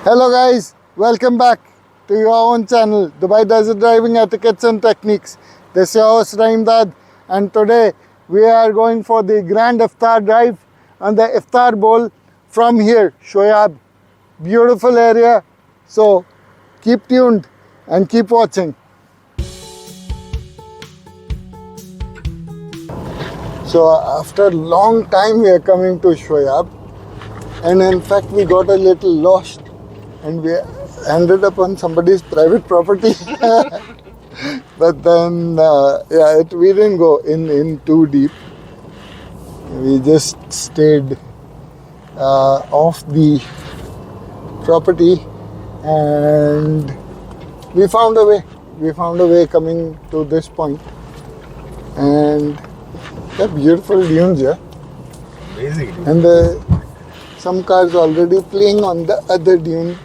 Hello guys, welcome back to your own channel, Dubai Desert Driving Etiquettes and Techniques. This is your host Raimdad, and today we are going for the Grand Iftar drive on the Iftar Bowl from here, Shuwaib. Beautiful area, so keep tuned and keep watching. So after a long time we are coming to Shuwaib, and in fact we got a little lost and we ended up on somebody's private property. But then we didn't go in too deep. We just stayed off the property, and we found a way coming to this point. And they're beautiful dunes here. Amazing. And some cars already playing on the other dune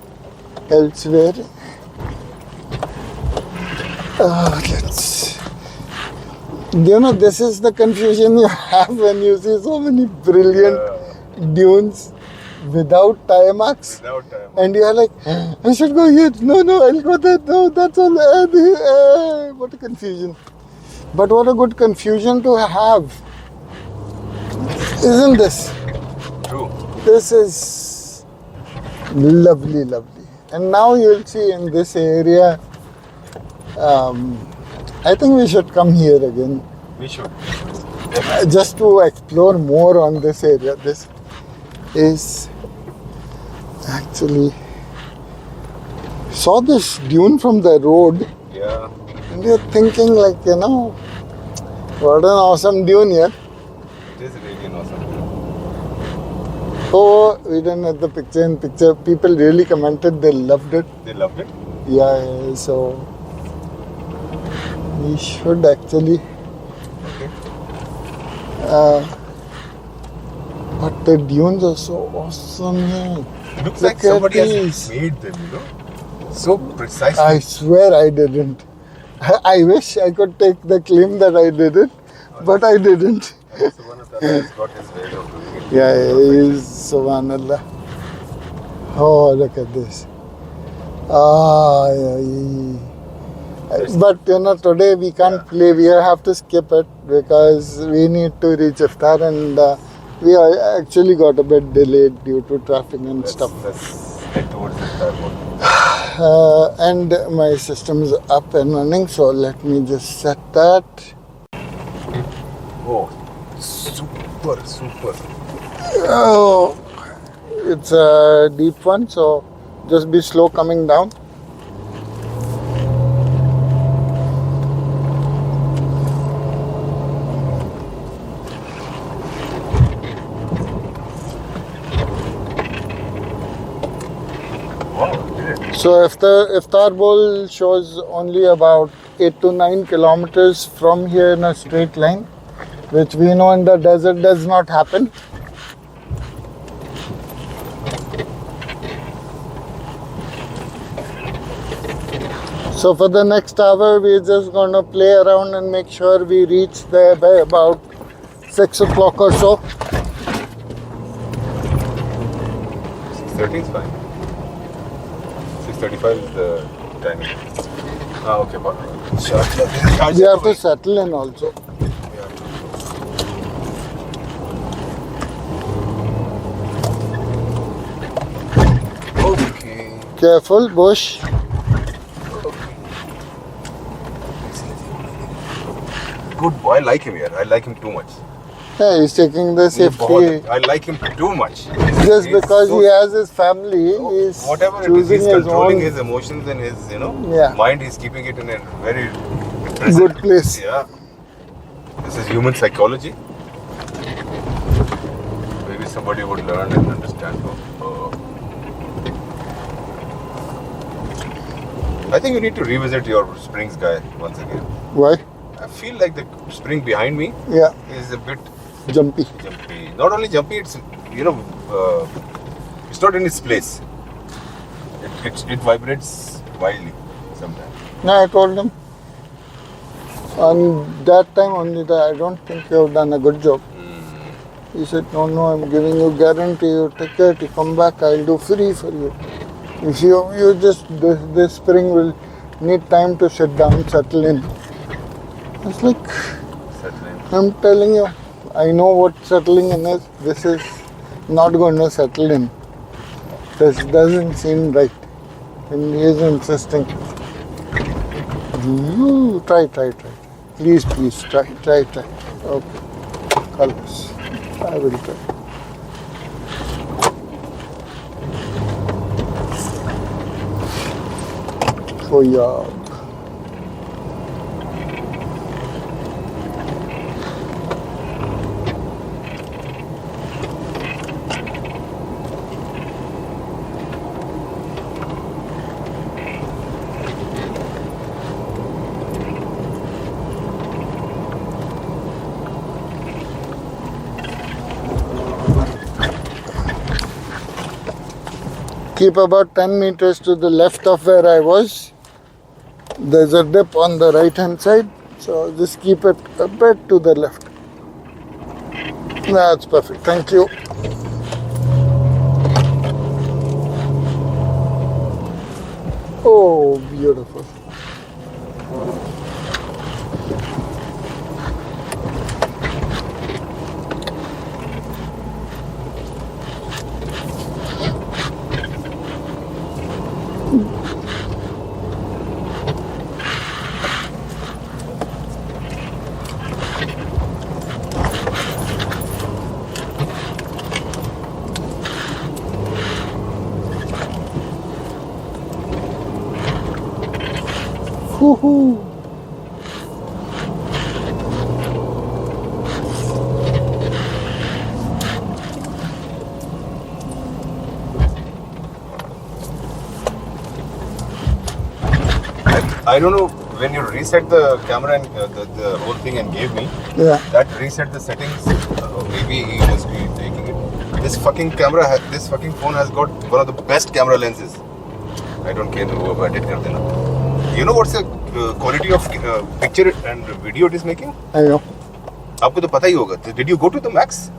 elsewhere. This is the confusion you have when you see so many brilliant dunes without tire marks. And you're like, I should go here. No, I'll go there. No, that's all. What a confusion. But what a good confusion to have. Isn't this? True. This is lovely. And now you'll see in this area, I think we should come here again. We should. Just to explore more on this area. This is actually, saw this dune from the road. Yeah. And you're thinking like, what an awesome dune here. It is really an awesome. Oh, we didn't have the picture. People really commented they loved it. They loved it? Yeah, so we should actually. Okay. But the dunes are so awesome here. Looks like somebody has made them, So precisely. I swear I didn't. I wish I could take the claim that I did it, but I didn't. Subhanallah has got his way of doing it. Yeah, he is Subhanallah. Oh, look at this. But today we can't play. We have to skip it because we need to reach Iftar, and we actually got a bit delayed due to traffic and stuff. Let's head towards Iftar Bowl. And my system is up and running, so let me just set that. Oh, super. Oh, it's a deep one, so just be slow coming down. So if the Iftar Bowl shows only about 8 to 9 kilometers from here in a straight line, which we know in the desert does not happen. So for the next hour, we're just going to play around and make sure we reach there by about 6 o'clock or so. 6:30 is fine. 6:35 is the timing. Okay, but We have to settle in also. Okay. Careful, bush. Good boy. I like him here. I like him too much. Yeah, he's taking the safety. I like him too much. Just because he has his family, he's whatever it is, choosing he's his controlling own his emotions and his, Yeah. mind. He's keeping it in a very good place. Yeah. This is human psychology. Maybe somebody would learn and understand. I think you need to revisit your springs guy once again. Why? I feel like the spring behind me Yeah, is a bit jumpy. jumpy. Not only jumpy, it's it's not in its place. It vibrates wildly sometimes. No, I told him on that time only that I don't think you have done a good job. He said, no, I'm giving you guarantee. You take it, you come back, I'll do free for you. If you just, this spring will need time to sit down, settle in. It's like, Settling. I'm telling you, I know what settling in is. This is not going to settle in. This doesn't seem right. And he is insisting. You try. Please, try. Okay. Colors. I will try. Shuwaib. Keep about 10 meters to the left of where I was. There's a dip on the right hand side, so just keep it a bit to the left. That's perfect, thank you. Oh, beautiful. Woohoo! I don't know, when you reset the camera and the whole thing and gave me, Yeah. that reset the settings. Maybe he must be taking it. This fucking camera, this fucking phone has got one of the best camera lenses. I don't care about it. You know what's the quality of picture and video it is making? I know. आपको तो पता ही होगा. Did you go to the max?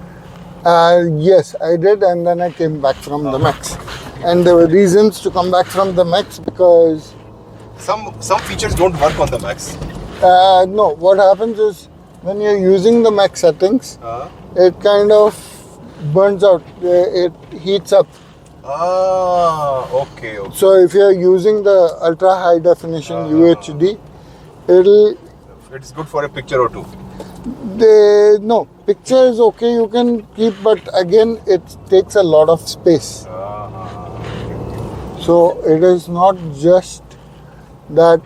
Yes, I did, and then I came back from the max. And there were reasons to come back from the max because Some features don't work on the max. no, what happens is when you're using the max settings, it kind of burns out. It heats up. Okay. So if you're using the ultra high definition UHD, It's good for a picture or two. no, picture is okay, you can keep, but again it takes a lot of space. So it is not just that,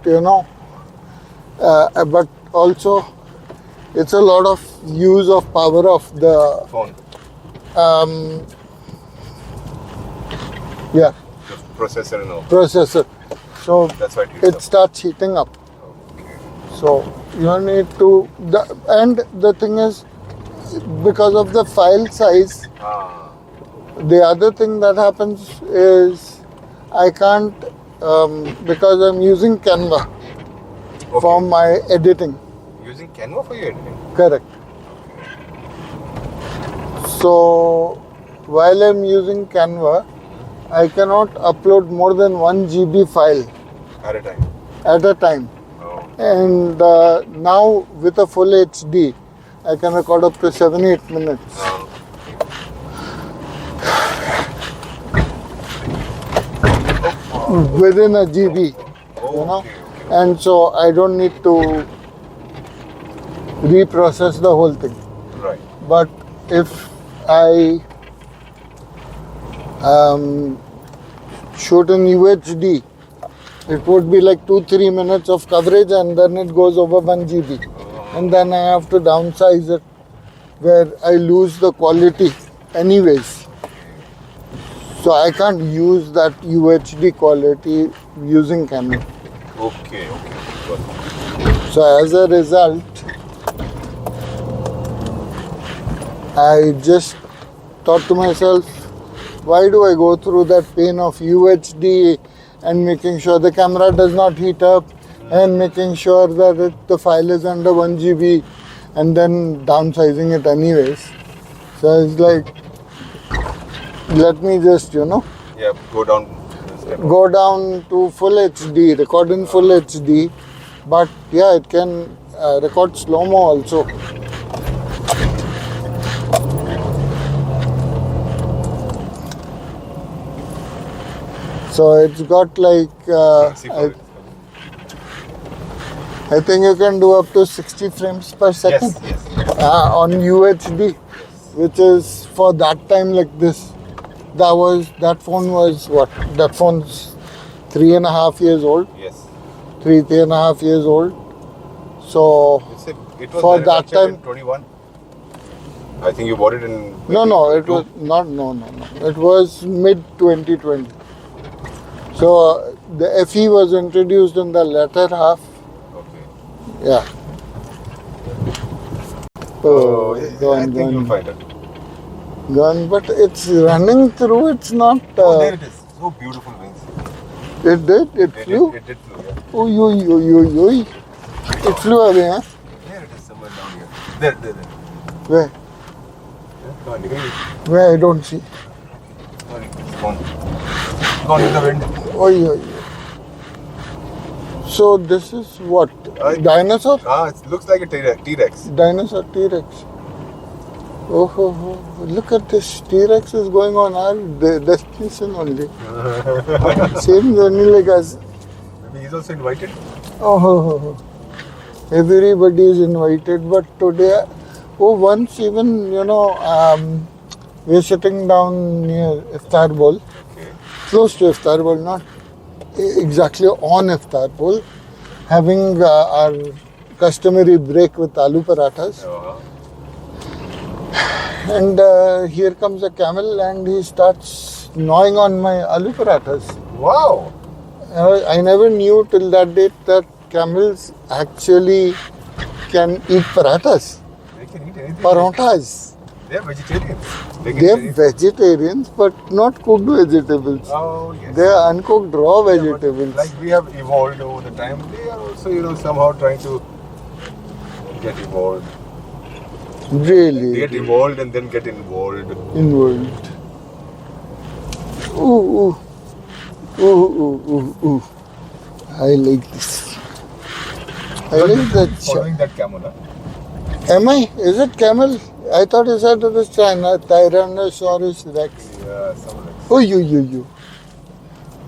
but also it's a lot of use of power of the Phone. Yeah, The processor and all. processor. So That's why it heats it up. starts heating up. Okay. So you need to, and the thing is, because of the file size, the other thing that happens is I can't, because I'm using Canva for my editing. Using Canva for your editing? Correct. So while I'm using Canva, I cannot upload more than 1 GB file At a time. at a time. Oh. And now with a full HD, I can record up to 7-8 minutes within a GB, Okay. and so I don't need to reprocess the whole thing. Right. But if I shoot in UHD, it would be like 2-3 minutes of coverage, and then it goes over 1 GB. And then I have to downsize it, where I lose the quality anyways. So I can't use that UHD quality using Canva. Okay. Got it. So as a result, I just thought to myself, why do I go through that pain of UHD and making sure the camera does not heat up and making sure that the file is under 1 GB and then downsizing it anyways. So it's like, let me just, Yeah, go down. go down to full HD, record in full HD, but yeah, it can record slow-mo also. So it's got like, I think you can do up to 60 frames per second on UHD, which is for that time like this. That phone was what? That phone's 3.5 years old. Yes. 3.5 years old. So It was for that time, in 21. I think you bought it in. no, it was not. No. It was mid 2020. So the FE was introduced in the latter half. Okay. Yeah. I think you'll find it. Gone, but it's running through. It's not. There it is. So beautiful wings. It did. It flew. It did flew. Yeah. Oi. It flew away, huh? There it is, somewhere down here. There. Where? Yeah, come on, Where I don't see. sorry, it's gone. Gone in the wind. Oi. So this is what? Dinosaur? It looks like a T-Rex. Dinosaur T-Rex. Oh, look at this. T-Rex is going on our destination only. Same journey like us. Maybe he's also invited. Oh, everybody is invited. But today, once even, we're sitting down near Iftar Bowl. Okay. Close to Iftar Bowl, not exactly on Iftar Bowl. Having our customary break with aloo parathas. And here comes a camel and he starts gnawing on my aloo parathas. Wow! I never knew till that date that camels actually can eat parathas. They can eat anything. Paranthas. They are vegetarians. They are vegetarians but not cooked vegetables. Oh, yes. They are uncooked raw vegetables. Like we have evolved over the time, they are also, somehow trying to get evolved. Really? Get evolved and then get involved. Involved. Ooh. I like this. I like that. Following that camel, huh? Am I? Is it camel? I thought you said it was China. Tyrannosaurus Rex. Yeah, some Rex. Oh, you.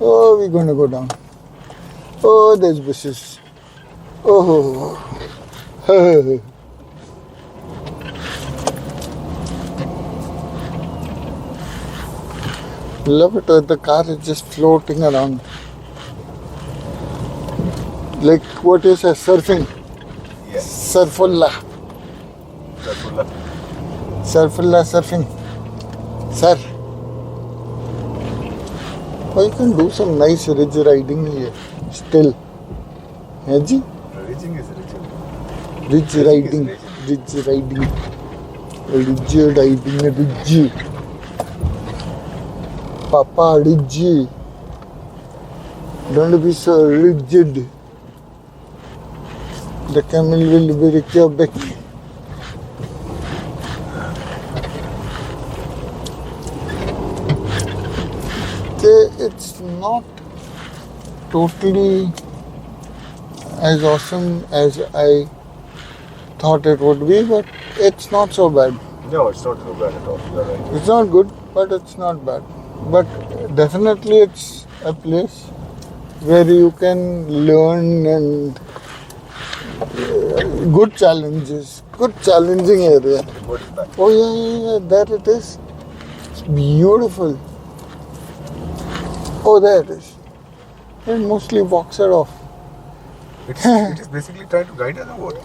Oh, we're going to go down. Oh, there's bushes. Oh. Love it when the car is just floating around. Like what you say, surfing. Yes. Surfullah surfing. Sir. Oh, you can do some nice ridge riding here. Still. Yeah, ji? Ridging is ridging. Ridge riding. Papa, ridge. Don't be so rigid. The camel will break your back. It's not totally as awesome as I thought it would be, but it's not so bad. No, it's not so bad at all. You're right. It's not good, but it's not bad. But definitely it's a place where you can learn and good challenges, good challenging area. What is that? Oh yeah, there it is. It's beautiful. Oh, there it is. It mostly walks it off. It is basically trying to guide us or what?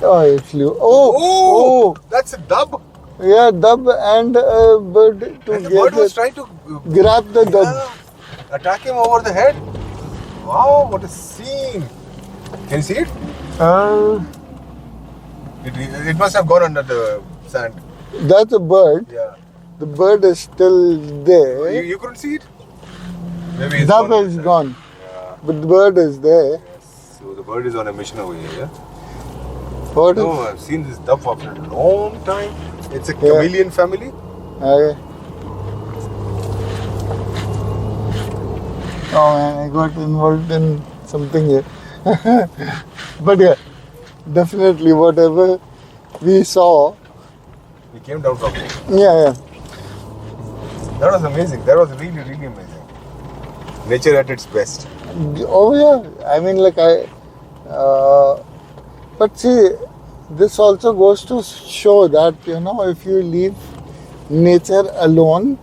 Oh, it flew. Oh, that's a dub. Yeah, dub and a bird together. And the bird was trying to grab the dub. Attack him over the head. Wow, what a scene. Can you see it? It must have gone under the sand. That's a bird. Yeah. The bird is still there. You couldn't see it? Maybe it's dub gone is gone. Yeah. But the bird is there. Yes. So the bird is on a mission over here, yeah? What is? Oh, I've seen this dove for a long time. It's a chameleon family. Oh man, I got involved in something here. But yeah, definitely whatever we saw. We came down from here. Yeah. That was amazing. That was really, really amazing. Nature at its best. Oh yeah. I mean, like but see, this also goes to show that if you leave nature alone,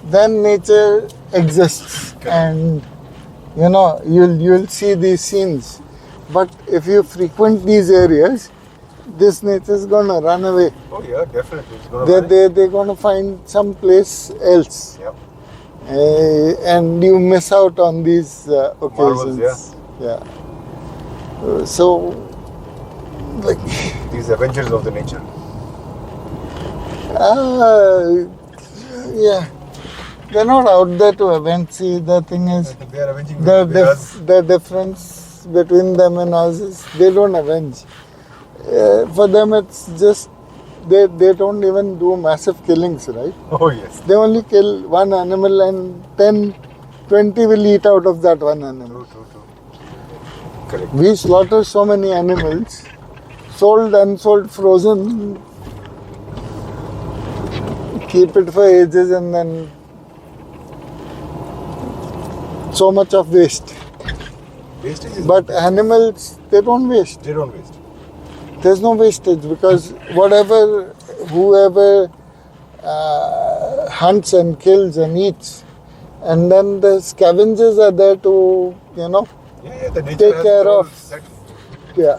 then nature exists, and you'll see these scenes. But if you frequent these areas, this nature is gonna run away. Oh yeah, definitely. It's gonna They're gonna find some place else. Yep. And you miss out on these occasions. Marvels, yeah. So, like, these avengers of the nature. yeah, they're not out there to avenge. See, the thing is, They are avenging the difference between them and us is they don't avenge. For them, it's just they don't even do massive killings, right? Oh yes. They only kill one animal and 10, 20 will eat out of that one animal. True. Correct. We slaughter so many animals, sold, unsold, frozen, keep it for ages, and then so much of waste. Wastage is But animals, they don't waste. They don't waste. There's no wastage because whoever hunts and kills and eats, and then the scavengers are there to, Yeah, the nature take has care its own of. set. Yeah.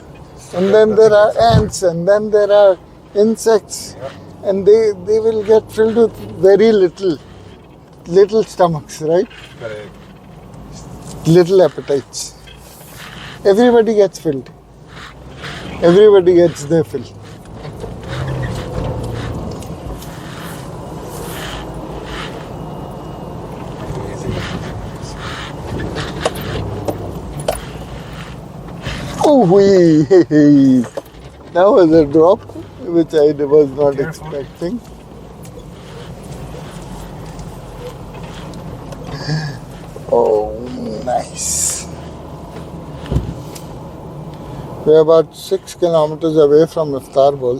And then there are ants, and then there are insects, Yeah. and they will get filled with very little stomachs, right? Correct. Little appetites. Everybody gets filled. Everybody gets their fill. Oh, that was a drop which I was not Careful. expecting. Oh, nice. We're about 6 kilometers away from Iftar Bowl.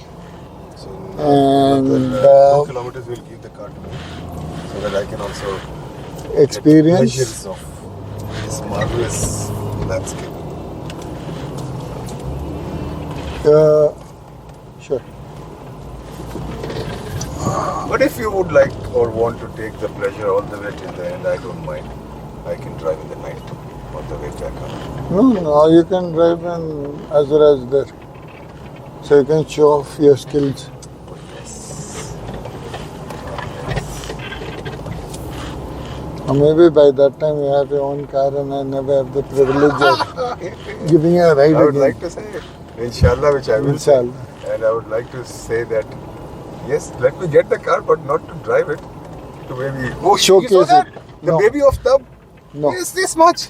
So And, 2 kilometers will give the car to me, so that I can also Experience. get pleasures of this marvelous landscape. Sure. But if you would like or want to take the pleasure all the way till the end, I don't mind. I can drive in the night on the way back home. No, you can drive in as well as there. So you can show off your skills. Yes. Or maybe by that time you have your own car and I never have the privilege of giving you a ride I would again. like to say, inshallah, which I will Inshallah. say. And I would like to say that, yes, let me get the car, but not to drive it. To maybe Showcase you saw that? it. The No. baby of Tub. No. Yes, this much.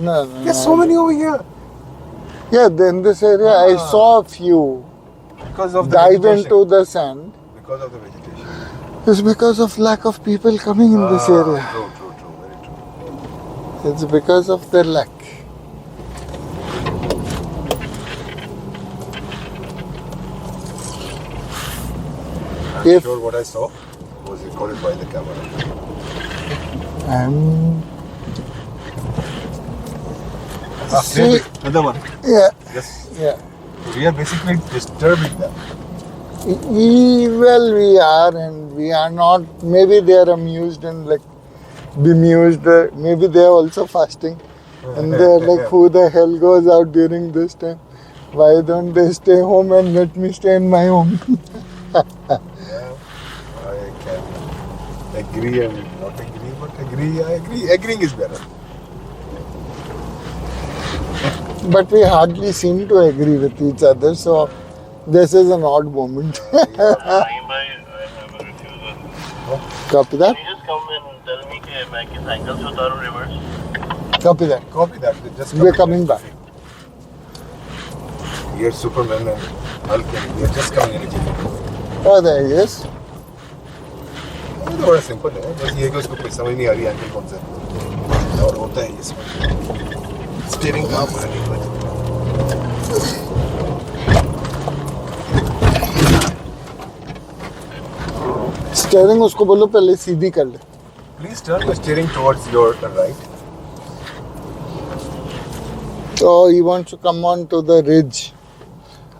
No. There's so many over here. Yeah, in this area I saw a few Because of the dive vegetation. into the sand. Because of the vegetation. It's because of lack of people coming in this area. True, very true. It's because of their lack. I'm If- sure what I saw was recorded by the camera. And See, another one. yeah, Yes. yeah. We are basically disturbing them. Well, we are and we are not. Maybe they are amused and like bemused. Maybe they are also fasting. And they're like, who the hell goes out during this time? Why don't they stay home and let me stay in my home? Yeah, I can agree and not agree, but agree, I agree. Agreeing is better. But we hardly seem to agree with each other, so this is an odd moment. I have a refusal. Copy that? Can you just come and tell me that I can cycle to Taru reverse? Copy that. Copy that. Just We're coming back. You're Superman and Hulk and you're just coming in a jiffy. Oh, there he is. ये तो बड़ा simple है बस ये कि उसको कोई समझ नहीं आ रही एंगल कौन सा है और होता है इसमें स्टीयरिंग काम करने की वजह। स्टीयरिंग उसको बोलो पहले सीधी कर ले. Please turn your steering towards your right. So he wants to come on to the ridge.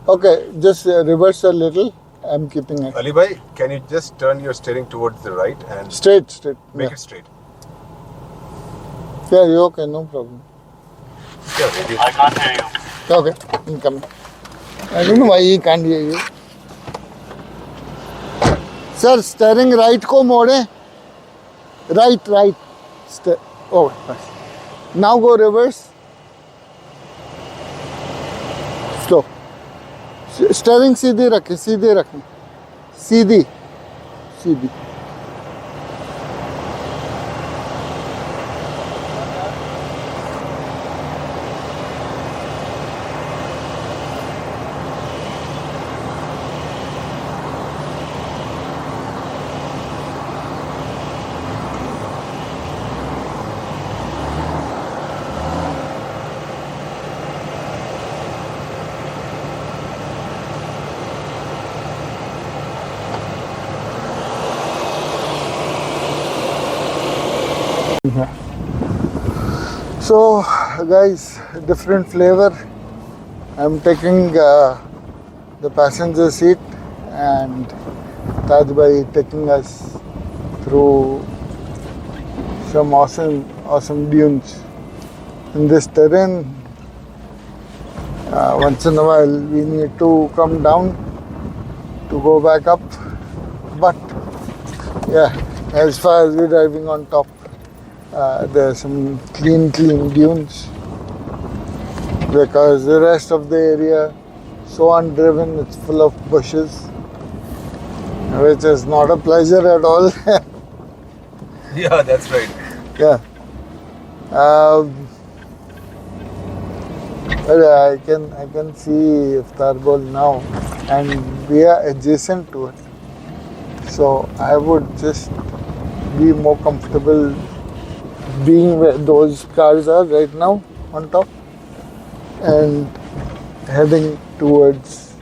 Okay, just reverse a little. I'm keeping it. Ali bhai, can you just turn your steering towards the right and Straight. make Yeah. it straight? Yeah, you're okay, no problem. Yeah, okay. I can't hear you. Okay, I'm coming. I don't know why he can't hear you. Sir, steering right को मोड़े. Right. Oh, nice. Now go reverse. Slow. Steering सीधी रखें. सीधी. So, guys, different flavor. I'm taking the passenger seat and Taj Bhai taking us through some awesome dunes. In this terrain, once in a while we need to come down to go back up. But yeah, as far as we're driving on top, there are some clean dunes because the rest of the area so undriven, it's full of bushes, which is not a pleasure at all. Yeah, that's right. Yeah. But I can see Iftar Bowl now, and we are adjacent to it. So I would just be more comfortable being where those cars are right now on top and heading towards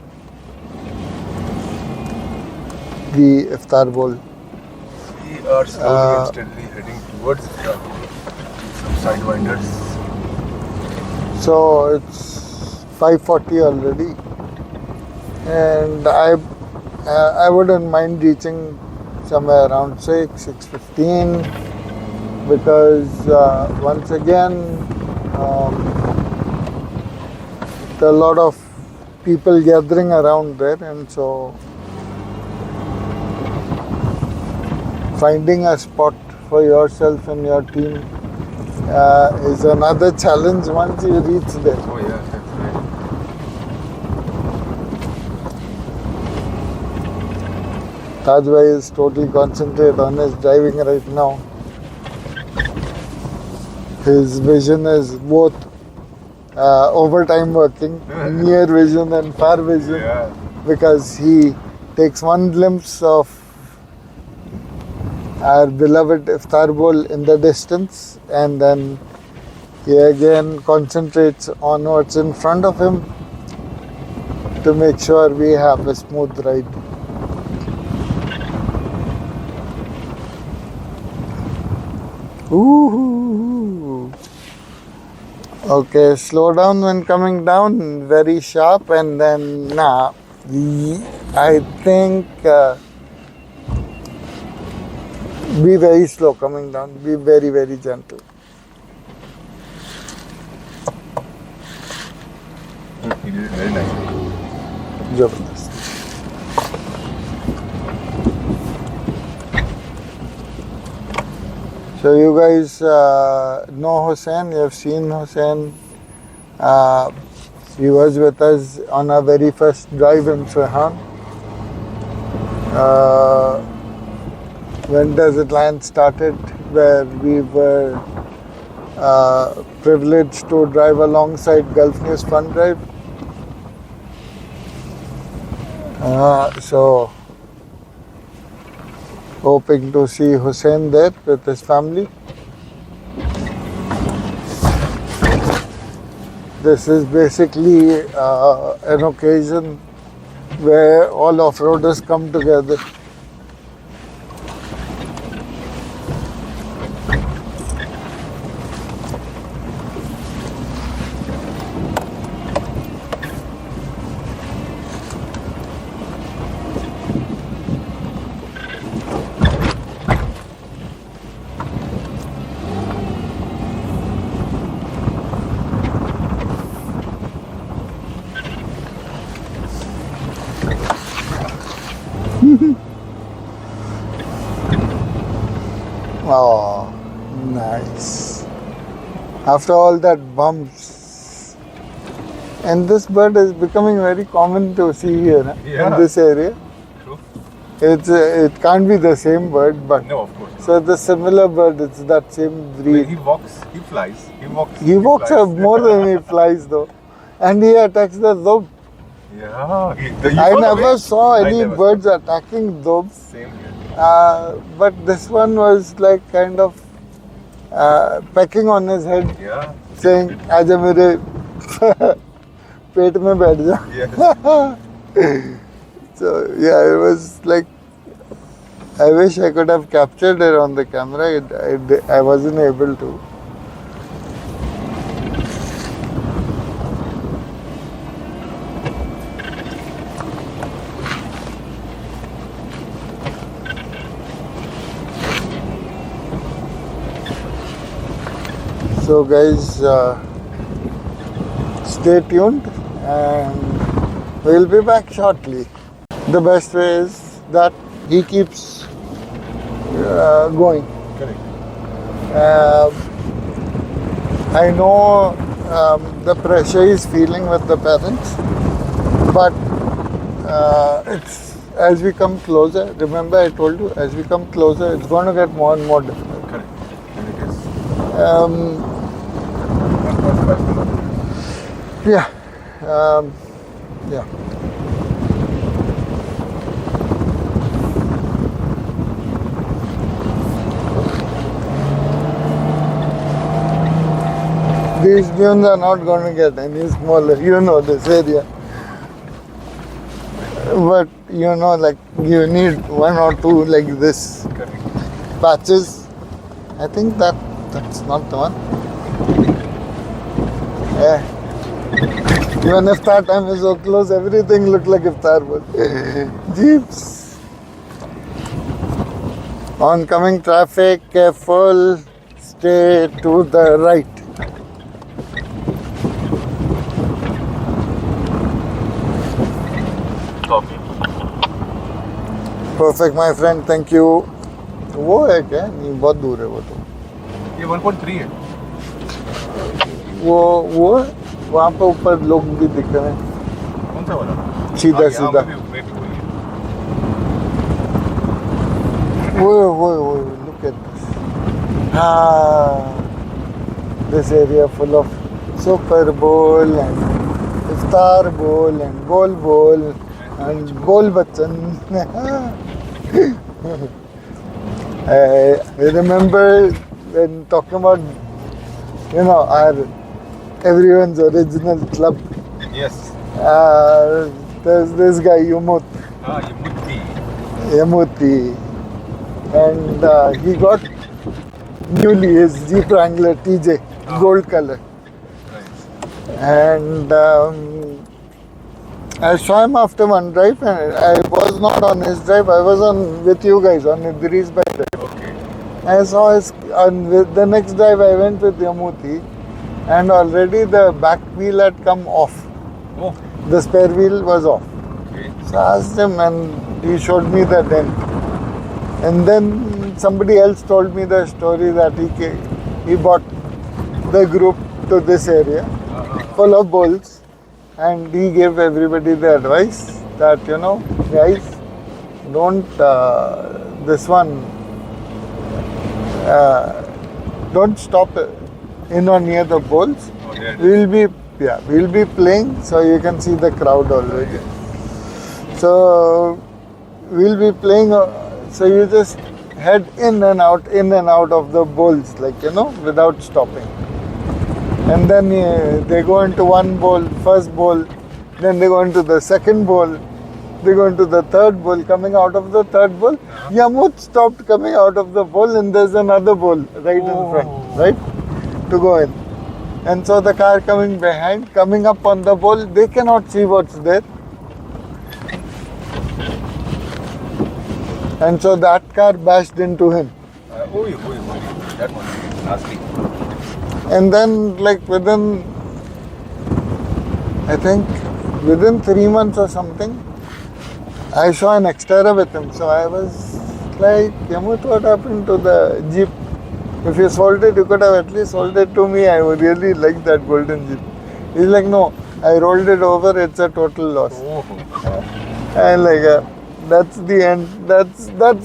the Iftar Bowl. We are slowly and steadily heading towards some sidewinders. So it's 5:40 already, and I wouldn't mind reaching somewhere around 6:15 because once again there are a lot of people gathering around there, and so finding a spot for yourself and your team is another challenge once you reach there. Oh yeah, that's right. Taj Bhai is totally concentrated on his driving right now. His vision is both overtime working, near vision and far vision, Yeah. because he takes one glimpse of our beloved Iftar Bowl in the distance, and then he again concentrates on what's in front of him to make sure we have a smooth ride. Ooh. Okay, slow down when coming down, very sharp, and then I think be very slow coming down, be very gentle. He did it very nicely. Jabardast. So you guys know Hussain, you have seen Hussain. He was with us on our very first drive in Suhan. When Desert Lion started, where we were privileged to drive alongside Gulf News Fun Drive. So hoping to see Hussain there with his family. This is basically an occasion where all off-roaders come together. Oh, nice. After all that bumps. And this bird is becoming very common to see here in this area. True. It can't be the same bird, but No, of course not. so the similar bird, it's that same When breed. he walks, he flies. He walks flies. up more than he flies though. And he attacks the dhob. Yeah. I never saw any birds attacking dhobs. Same here. But this one was like kind of pecking on his head, Yeah. saying, "Aaja mere पेट में बैठ जा." Yes. So yeah, it was like, I wish I could have captured it on the camera. I wasn't able to. So guys, stay tuned and we'll be back shortly. The best way is that he keeps going. Correct. I know the pressure he's feeling with the parents, but it's as we come closer. Remember, I told you, as we come closer, it's going to get more and more difficult. Correct. And it is. Yeah. Yeah. These dunes are not going to get any smaller. You know this area. But you know, like you need one or two like this Correct. patches. I think that's not the one. Yeah. Even Iftar time is so close, everything looked like Iftar Bowl. Jeeps. Oncoming traffic, careful, stay to the right. Copy. Perfect, my friend, thank you. वो है क्या? नहीं, बहुत दूर है वो तो. ये 1.3 है. वो वहाँ पे ऊपर लोग भी दिख रहे हैं. कौन सा वाला? सीधा सीधा. वो look at this. This area full of Super Bowl and Iftar Bowl and Bowl and Bowl Bachchan. I remember when talking about, our everyone's original club. Yes. There's this guy Yamuti, and he got newly his Jeep Wrangler TJ, gold color. Right. And I saw him after one drive, and I was not on his drive. I was with you guys on Idris by drive. Okay. I saw the next drive. I went with Yamuti, and already the back wheel had come off. Oh. The spare wheel was off. Okay. So I asked him, and he showed me the dent. And then somebody else told me the story that he bought the group to this area, full of bowls, and he gave everybody the advice that, guys, don't don't stop in or near the bowls. Oh, there it is. We'll be playing, so you can see the crowd already. So we'll be playing, so you just head in and out of the bowls, without stopping. And then they go into one bowl, first bowl, then they go into the second bowl, they go into the third bowl. Coming out of the third bowl, Yamut stopped coming out of the bowl, and there's another bowl right in front, right, to go in. And so the car coming behind, coming up on the bowl, they cannot see what's there. And so that car bashed into him. That one, nasty. And then within 3 months or something, I saw an Xterra with him. So I was like, Yamut, what happened to the Jeep? If you sold it, you could have at least sold it to me. I would really like that golden Jeep. He's like, no, I rolled it over, it's a total loss. And that's the end. That's that.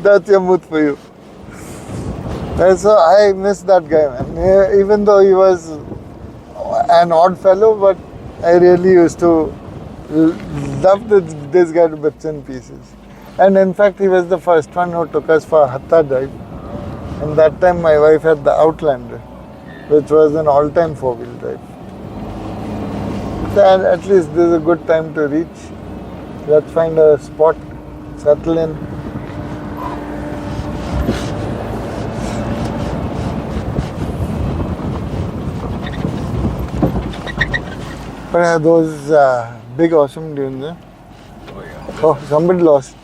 That's Yamut for you. And so I miss that guy, man. Even though he was an odd fellow, but I really used to love this guy to bits and pieces. And in fact, he was the first one who took us for a Hatta drive. And that time my wife had the Outlander, which was an all-time four-wheel drive. So at least this is a good time to reach. Let's find a spot, settle in. But those big awesome dunes, eh? Oh yeah. Oh, somebody lost.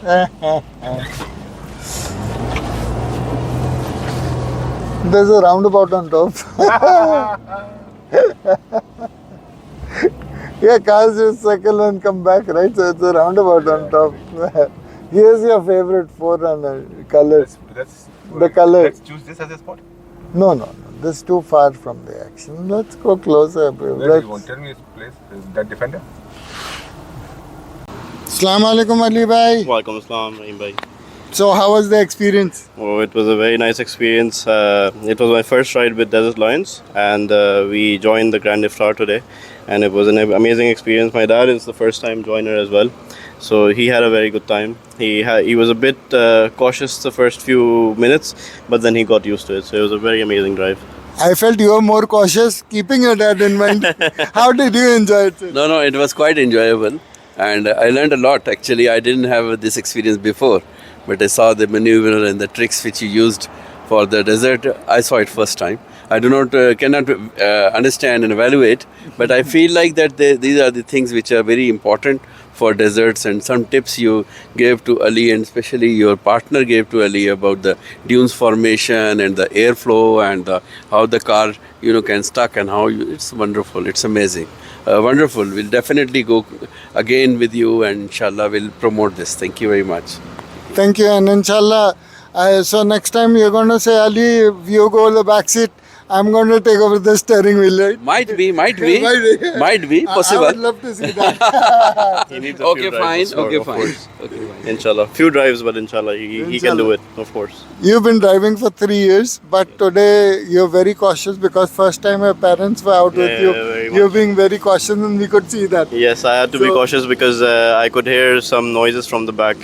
There's a roundabout on top. Yeah, cars just circle and come back, right? So it's a roundabout on top. Here's your favorite forerunner color. The color. Let's choose this as a spot. No. This is too far from the action. Let's go closer. Where do you want? Tell me this place. Is that Defender? Assalamu alaikum Ali bhai. Walaikum assalam, Rahim bhai. So how was the experience? Oh, it was a very nice experience. It was my first ride with Desert Lions, and we joined the Grand Iftar today, and it was an amazing experience. My dad is the first time joiner as well, so he had a very good time. He was a bit cautious the first few minutes, but then he got used to it. So it was a very amazing drive. I felt you were more cautious, keeping your dad in mind. How did you enjoy it, sir? No, it was quite enjoyable, and I learned a lot. Actually, I didn't have this experience before, but I saw the maneuver and the tricks which you used for the desert. I saw it first time. I cannot understand and evaluate, but I feel like that these are the things which are very important for deserts, and some tips you gave to Ali, and especially your partner gave to Ali about the dunes formation and the airflow and how the car can stuck, and how it's wonderful. It's amazing. Wonderful. We'll definitely go again with you, and inshallah we'll promote this. Thank you very much. Thank you, and inshallah. So next time you're going to say, Ali, you go the back seat, I'm going to take over the steering wheel, right? Might be, possible. I would love to see that. He needs a few drives, Okay, of fine. course. Okay, fine. Inshallah. Few drives, but inshallah, he can do it, of course. You've been driving for 3 years, but today you're very cautious because first time your parents were out with you. very You're much. being very cautious, and we could see that. Yes, I had to be cautious because I could hear some noises from the back.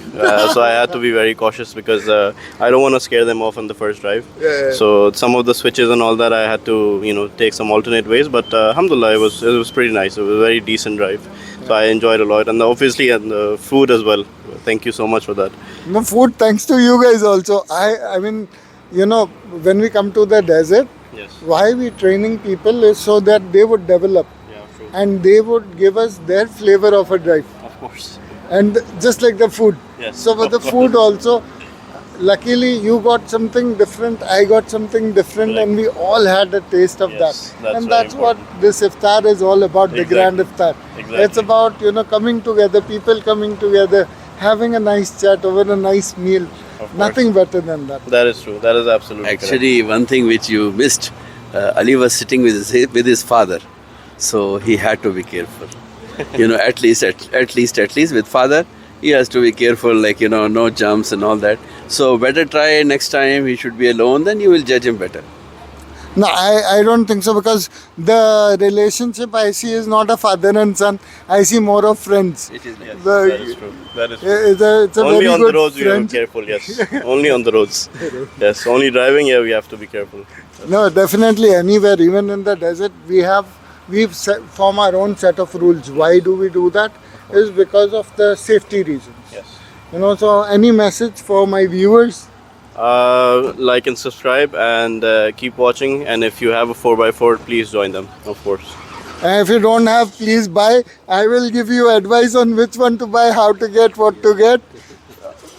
So I had to be very cautious because I don't want to scare them off on the first drive. Yeah. So some of the switches and all that I had to, take some alternate ways. But alhamdulillah, it was pretty nice. It was a very decent drive. So I enjoyed a lot. And obviously, and the food as well. Thank you so much for that. No food, thanks to you guys also. I mean, when we come to the desert, Yes. why we training people is so that they would develop Yeah, true. and they would give us their flavor of a drive. Of course. And just like the food. Yes, So for of the course. food also, luckily you got something different, I got something different, Correct. and we all had a taste of Yes, that. that's And very that's what this Iftar is all about, the Grand Iftar. Exactly. It's about, coming together, people coming together, having a nice chat over a nice meal. course. Nothing better than that. That is true. That is absolutely Actually, one thing which you missed, Ali was sitting with his father, so he had to be careful. At least with father, he has to be careful, no jumps and all that. So better try next time. He should be alone, then you will judge him better. No, I don't think so, because the relationship I see is not a father and son. I see more of friends. It is like Yes, The- that is true. That is true. It's a Only very on good the roads we have to be friendship. careful. Yes, only on the roads. Yes, only driving. Yeah, we have to be careful. No, definitely anywhere, even in the desert, we've form our own set of rules. Why do we do that? Is because of the safety reasons. Yes. So any message for my viewers? Like and subscribe and keep watching. And if you have a 4x4, please join them, of course. And if you don't have, please buy. I will give you advice on which one to buy, how to get, what to get.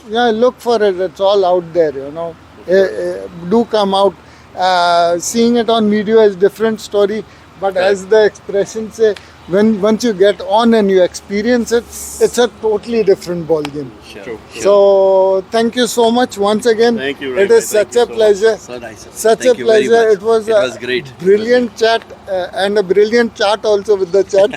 Yeah, look for it. It's all out there, Do come out. Seeing it on video is different story. But as the expressions say, once you get on and you experience it, it's a totally different ball game. True. So thank you so much once again. Thank you, It Rahim. is Thank such you a so pleasure. so nice. Such Thank a you very pleasure. much. It was a great. brilliant chat and a brilliant chat also with the chat.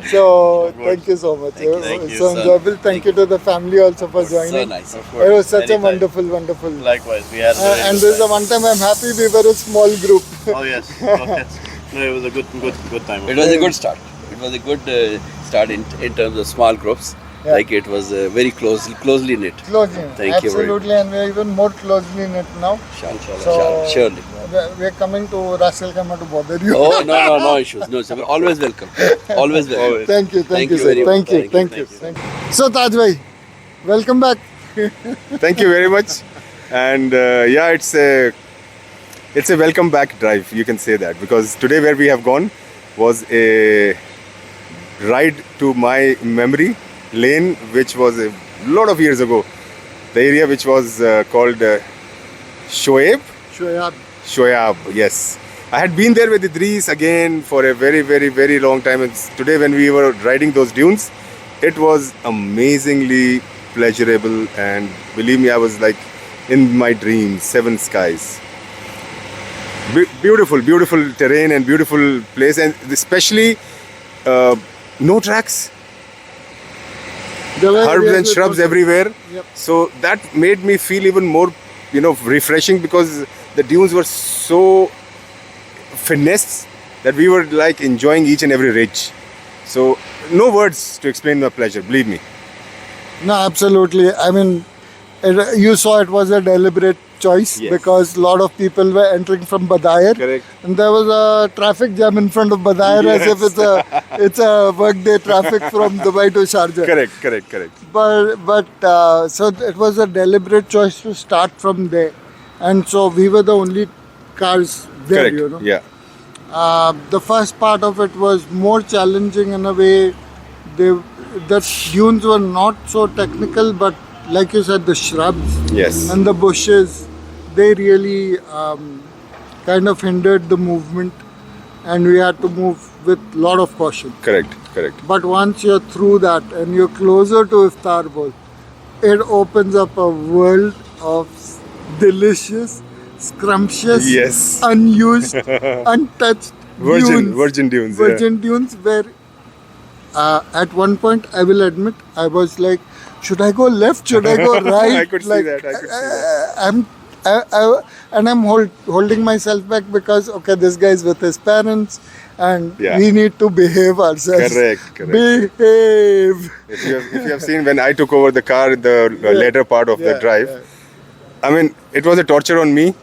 So thank you so much. Thank you. Thank you. So enjoyable. Thank you to the family also for So joining. nice. Of It course. was such Anytime. a wonderful. Likewise, we had. And this is the one time I'm happy we were a small group. Oh yes. Oh, yes. No, it was a good time. It was a good start. It was a good start in terms of small groups. Yeah. Like it was very closely knit. Closely. Thank you very Absolutely, and we're even more closely in it now. So Surely. we're coming to Ras Al Khaimah to bother you. Oh no issues. No, sir. Always welcome. Always welcome. Always. Thank you, Thank sir. you very much. Thank you. So Taj bhai, welcome back. Thank you very much. And it's a welcome back drive. You can say that, because today where we have gone was a ride to my memory lane, which was a lot of years ago. The area which was called Shuwaib. Shuwaib, yes. I had been there with Idris again for a very long time. And today when we were riding those dunes, it was amazingly pleasurable, and believe me, I was like in my dreams, seven skies. Beautiful terrain and beautiful place, and especially no tracks, herbs and shrubs everywhere. Yep. So that made me feel even more, refreshing, because the dunes were so finessed that we were like enjoying each and every ridge. So no words to explain the pleasure, believe me. No, absolutely. I mean, you saw it was a deliberate choice, Yes. because a lot of people were entering from Badayar. Correct. And there was a traffic jam in front of Badayar, as if it's a workday traffic from Dubai to Sharjah. Correct. But so it was a deliberate choice to start from there, and so we were the only cars there. Correct. Yeah. The first part of it was more challenging in a way. The dunes were not so technical, but like you said, the shrubs Yes. and the bushes, they really kind of hindered the movement, and we had to move with a lot of caution. Correct. But once you're through that and you're closer to Iftar Bowl, it opens up a world of delicious, scrumptious, Yes. unused, untouched dunes. Virgin dunes. Virgin dunes where at one point, I will admit, I was like, should I go left? Should I go right? I could see that. I'm holding myself back, because okay, this guy's with his parents, and Yeah. we need to behave ourselves. Correct. Behave. If you have seen when I took over the car in the later part of the drive, I mean, it was a torture on me,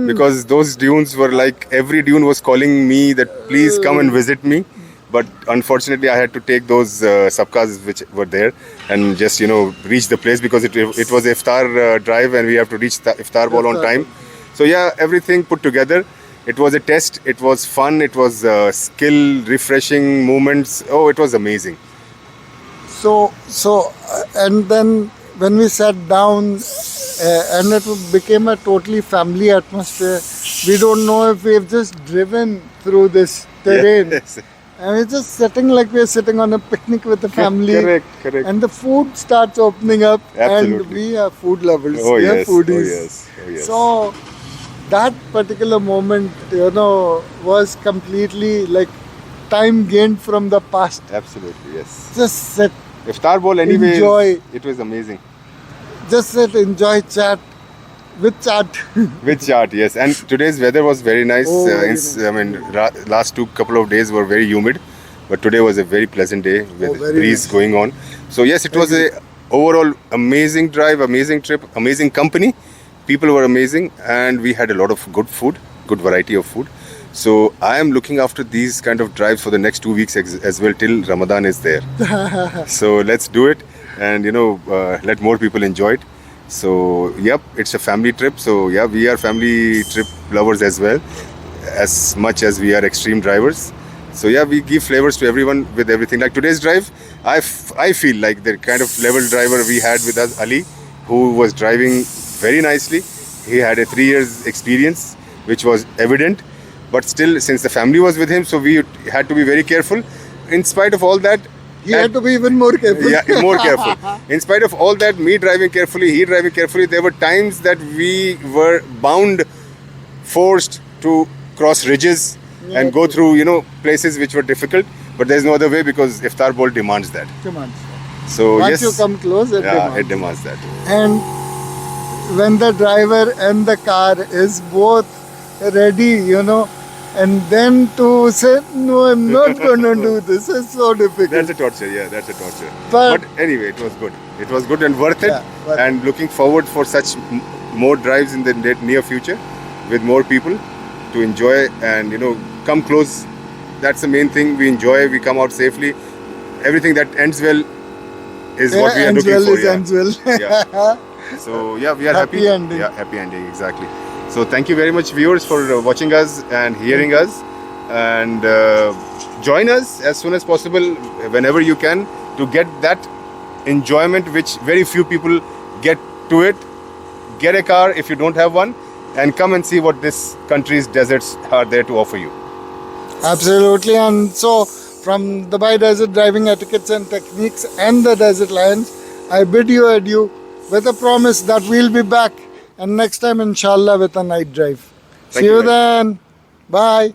because those dunes were like, every dune was calling me that please come and visit me. But unfortunately, I had to take those subcars which were there and just reach the place, because it was a Iftar drive and we have to reach the Iftar Bowl on time. So yeah, everything put together. It was a test. It was fun. It was skill refreshing moments. Oh, it was amazing. So and then when we sat down, and it became a totally family atmosphere. We don't know if we've just driven through this terrain. Yes. And we're just sitting like we're sitting on a picnic with the family. Correct. And the food starts opening up. Absolutely. And we are food lovers. Oh we are yes. foodies. Oh yes. So that particular moment, was completely like time gained from the past. Absolutely, yes. Just sit, Iftar Bowl anyway, Enjoy. it was amazing. enjoy, chat. With chat. With chart, yes. And today's weather was very nice. Oh, very I mean, last couple of days were very humid, but today was a very pleasant day with very breeze nice. going on. So yes, it was a overall amazing drive, amazing trip, amazing company. People were amazing, and we had a lot of good food, good variety of food. So I am looking after these kind of drives for the next 2 weeks as well till Ramadan is there. So let's do it, and let more people enjoy it. So yep, it's a family trip. So yeah, we are family trip lovers as well, as much as we are extreme drivers. So yeah, we give flavors to everyone with everything. Like today's drive, I feel like the kind of level driver we had with us, Ali, who was driving very nicely. He had a 3 years experience, which was evident. But still, since the family was with him, so we had to be very careful. In spite of all that, He had to be even more careful. yeah, more careful. In spite of all that, me driving carefully, he driving carefully, there were times that we were forced to cross ridges and go through, places which were difficult. But there's no other way because Iftar Bowl demands that. Come on. So Once yes, you come close, it demands. it demands that. And when the driver and the car is both ready, and then to say, no, I'm not going to do this, is so difficult. That's a torture, yeah, that's a torture. But- But anyway, it was good. It was good and worth it. Yeah, worth And looking forward for such more drives in the near future with more people to enjoy and, come close. That's the main thing. We enjoy, we come out safely. Everything that ends well is what we are ends looking well for. is Yeah. ends well. Yeah. So yeah, we are happy. Happy ending. Yeah, happy ending, exactly. So thank you very much, viewers, for watching us and hearing us. And join us as soon as possible, whenever you can, to get that enjoyment which very few people get to it. Get a car if you don't have one, and come and see what this country's deserts are there to offer you. Absolutely. And so, from the By Desert Driving Etiquettes and Techniques and the Desert Lions, I bid you adieu with a promise that we'll be back. And next time, inshallah, with a night drive. Thank See you you very then. Bye.